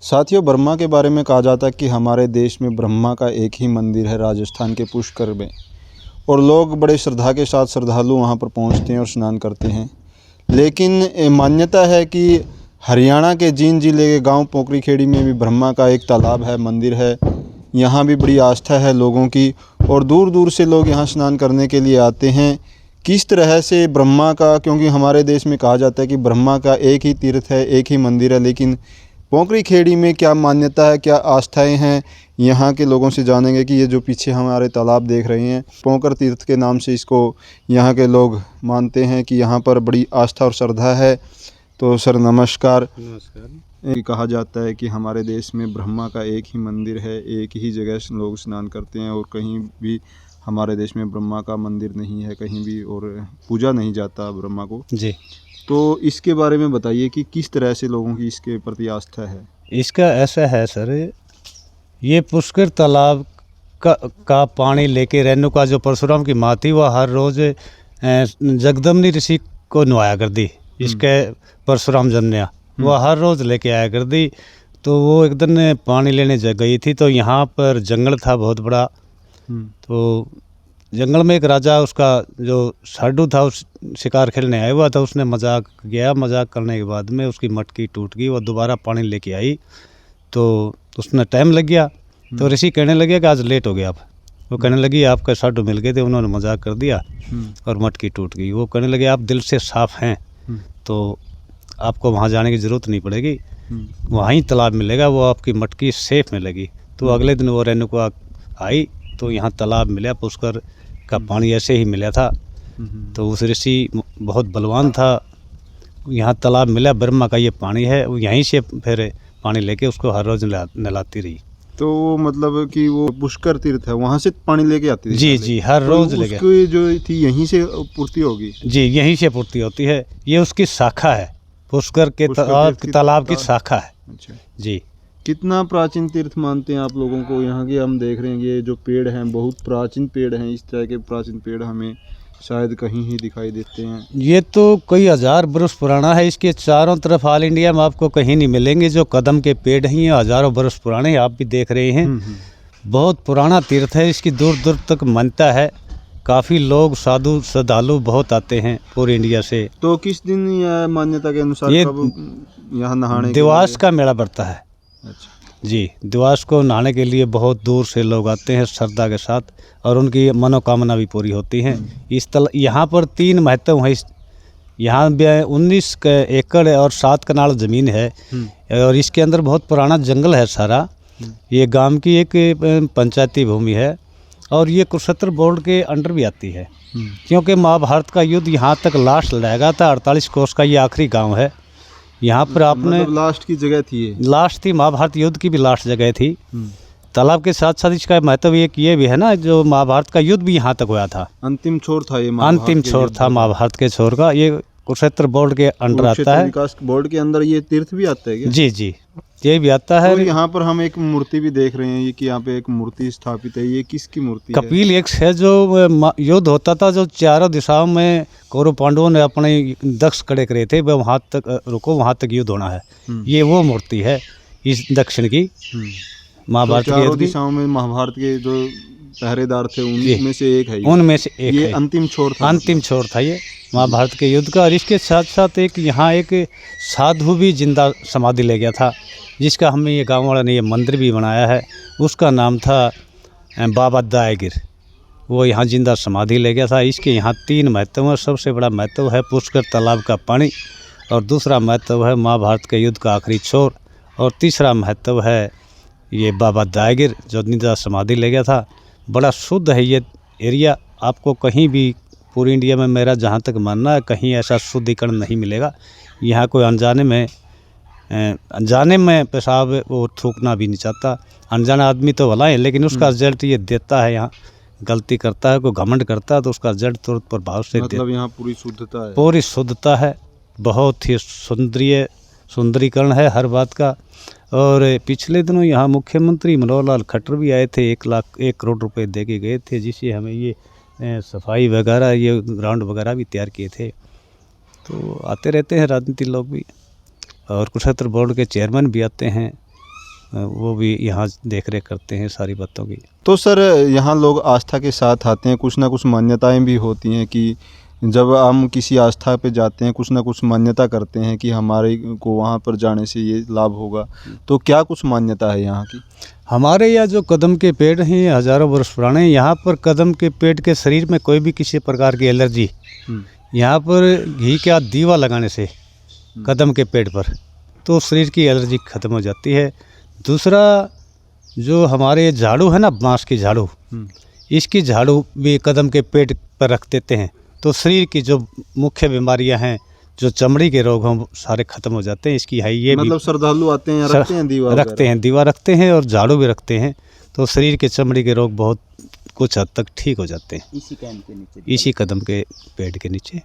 साथियों, ब्रह्मा के बारे में कहा जाता है कि हमारे देश में ब्रह्मा का एक ही मंदिर है राजस्थान के पुष्कर में। और लोग बड़े श्रद्धा के साथ श्रद्धालु वहां पर पहुंचते हैं और स्नान करते हैं। लेकिन मान्यता है कि हरियाणा के जींद जिले के गांव पोखरी खेड़ी में भी ब्रह्मा का एक तालाब है, मंदिर है। यहाँ भी बड़ी आस्था है लोगों की और दूर दूर से लोग यहाँ स्नान करने के लिए आते हैं। किस तरह से ब्रह्मा का, क्योंकि हमारे देश में कहा जाता है कि ब्रह्मा का एक ही तीर्थ है, एक ही मंदिर है, लेकिन पोखरी खेड़ी में क्या मान्यता है, क्या आस्थाएं हैं, यहाँ के लोगों से जानेंगे कि ये जो पीछे हमारे तालाब देख रहे हैं, पोखर तीर्थ के नाम से इसको यहाँ के लोग मानते हैं कि यहाँ पर बड़ी आस्था और श्रद्धा है। तो सर नमस्कार। नमस्कार। कहा जाता है कि हमारे देश में ब्रह्मा का एक ही मंदिर है, एक ही जगह से लोग स्नान करते हैं और कहीं भी हमारे देश में ब्रह्मा का मंदिर नहीं है, कहीं भी और पूजा नहीं जाता ब्रह्मा को जी। तो इसके बारे में बताइए कि किस तरह से लोगों की इसके प्रति आस्था है। इसका ऐसा है सर, ये पुष्कर तालाब का पानी लेके रेणुका जो परशुराम की माँ थी, वह हर रोज़ जगदम्बनी ऋषि को नवाया कर दी। इसके परशुराम जन्या वह हर रोज़ लेके आया कर दी। तो वो एक दिन पानी लेने गई थी, तो यहाँ पर जंगल था बहुत बड़ा। तो जंगल में एक राजा, उसका जो साडू था, उस शिकार खेलने आया हुआ था, उसने मजाक किया। मजाक करने के बाद में उसकी मटकी टूट गई, वो दोबारा पानी लेके आई तो उसमें टाइम लग गया। तो ऋषि कहने लगे कि आज लेट हो गया आप। वो कहने लगी आपका साडू मिल गए थे, उन्होंने मजाक कर दिया और मटकी टूट गई। वो कहने लगे आप दिल से साफ हैं तो आपको वहाँ जाने की ज़रूरत नहीं पड़ेगी, वहीं तालाब मिलेगा, वो आपकी मटकी सेफ मिलेगी। तो अगले दिन वो रेणुका आई तो यहाँ तालाब मिला, पुष्कर का पानी ऐसे ही मिला था। तो उस ऋषि बहुत बलवान था, यहाँ तालाब मिला, ब्रह्मा का ये पानी है, वो यहीं से फिर पानी लेके उसको हर रोज़ नहलाती रही। तो मतलब कि वो पुष्कर तीर्थ है, वहाँ से पानी लेके आती थी? जी जी, हर रोज़ लेके। उसकी जो थी यहीं से पूर्ति होगी? जी, यहीं से पूर्ति होती है। ये उसकी शाखा है, पुष्कर के तालाब की शाखा है। अच्छा जी। कितना प्राचीन तीर्थ मानते हैं आप लोगों को? यहाँ के हम देख रहे हैं ये जो पेड़ हैं बहुत प्राचीन पेड़ हैं, इस तरह के प्राचीन पेड़ हमें शायद कहीं ही दिखाई देते हैं। ये तो कई हजार वर्ष पुराना है। इसके चारों तरफ ऑल इंडिया में आपको कहीं नहीं मिलेंगे। जो कदम के पेड़ हैं ये हजारों वर्ष पुराने हैं, आप भी देख रहे हैं। बहुत पुराना तीर्थ है, इसकी दूर दूर तक मान्यता है। काफ़ी लोग साधु श्रद्धालु बहुत आते हैं पूरे इंडिया से। तो किस दिन यह मान्यता के अनुसार यहाँ नहाने दिवास का मेला पड़ता है? अच्छा जी, दिवास को नहाने के लिए बहुत दूर से लोग आते हैं श्रद्धा के साथ, और उनकी मनोकामना भी पूरी होती हैं। यहाँ पर 3 महत्व हैं। यहाँ 19 एकड़ और 7 कनाल ज़मीन है और इसके अंदर बहुत पुराना जंगल है सारा। ये गांव की एक पंचायती भूमि है और ये कुरुक्षेत्र बोर्ड के अंडर भी आती है, क्योंकि महाभारत का युद्ध यहाँ तक लास्ट लगा था। 48 कोस का ये आखिरी गाँव है। यहाँ पर आपने मतलब लास्ट की जगह थी ये? लास्ट थी, महाभारत युद्ध की भी लास्ट जगह थी। तालाब के साथ साथ इसका महत्व ये भी है ना, जो महाभारत का युद्ध भी यहाँ तक हुआ था। अंतिम छोर था ये? अंतिम छोर था महाभारत के छोर का। ये कुरुक्षेत्र बोर्ड के अंडर आता है। विकास बोर्ड के अंदर ये तीर्थ भी आता है क्या? जी जी, ये भी आता है। तो यहाँ पर हम एक मूर्ति भी देख रहे हैं, ये कि यहाँ पे एक मूर्ति स्थापित है, ये किसकी मूर्ति है? कपिल यक्ष है। जो युद्ध होता था, जो चारों दिशाओं में कौरव पांडवों ने अपने दक्ष खड़े करे थे, वह वहाँ तक रुको, वहाँ तक युद्ध होना है। ये वो मूर्ति है इस दक्षिण की, महाभारत तो चारों दिशाओं में महाभारत के जो पहरेदार थे उनमें से एक है। उनमें से एक ये है। अंतिम छोर था? अंतिम छोर था ये महाभारत के युद्ध का। और इसके साथ साथ एक यहाँ एक साधु भी जिंदा समाधि ले गया था, जिसका हमें ये गांव वाला ने ये मंदिर भी बनाया है। उसका नाम था बाबा दायगिर। वो यहाँ जिंदा समाधि ले गया था। इसके यहाँ 3 महत्व हैं। सबसे बड़ा महत्व है पुष्कर तालाब का पानी, और दूसरा महत्व है महाभारत के युद्ध का आखिरी छोर, और तीसरा महत्व है ये बाबा दायगिर जो जिंदा समाधि ले गया था। बड़ा शुद्ध है ये एरिया। आपको कहीं भी पूरी इंडिया में, मेरा जहाँ तक मानना है, कहीं ऐसा शुद्धिकरण नहीं मिलेगा। यहाँ कोई अनजाने में पेशाब वो थूकना भी नहीं चाहता। अनजाना आदमी तो भला है, लेकिन उसका रिजल्ट ये देता है। यहाँ गलती करता है, कोई घमंड करता है, तो उसका रिजल्ट तुरंत प्रभाव से मतलब यहाँ पूरी शुद्धता है? पूरी शुद्धता है, बहुत ही सुंदरीकरण है हर बात का। और पिछले दिनों यहाँ मुख्यमंत्री मनोहर लाल खट्टर भी आए थे, 1 करोड़ रुपए दे के गए थे, जिससे हमें ये सफाई वगैरह, ये ग्राउंड वगैरह भी तैयार किए थे। तो आते रहते हैं राजनीति लोग भी, और कुरुक्षेत्र बोर्ड के चेयरमैन भी आते हैं। वो भी यहाँ देख रेख करते हैं सारी बातों की। तो सर यहाँ लोग आस्था के साथ आते हैं, कुछ ना कुछ मान्यताएं भी होती हैं कि जब हम किसी आस्था पे जाते हैं कुछ ना कुछ मान्यता करते हैं कि हमारे को वहाँ पर जाने से ये लाभ होगा। तो क्या कुछ मान्यता है यहाँ की? हमारे यहाँ जो कदम के पेड़ हैं ये हज़ारों वर्ष पुराने हैं। यहाँ पर कदम के पेड़ के शरीर में कोई भी किसी प्रकार की एलर्जी, यहाँ पर घी का दीवा लगाने से कदम के पेड़ पर तो शरीर की एलर्जी ख़त्म हो जाती है। दूसरा जो हमारे झाड़ू है ना, बांस की झाड़ू, इसकी झाड़ू भी कदम के पेड़ पर रख देते हैं तो शरीर की जो मुख्य बीमारियां हैं, जो चमड़ी के रोग हों, सारे खत्म हो जाते हैं। इसकी है ये मतलब श्रद्धालु आते हैं, रखते हैं दीवा दीवा रखते हैं और झाड़ू भी रखते हैं तो शरीर के चमड़ी के रोग बहुत कुछ हद तक ठीक हो जाते हैं इसी कदम के पेड़ के नीचे।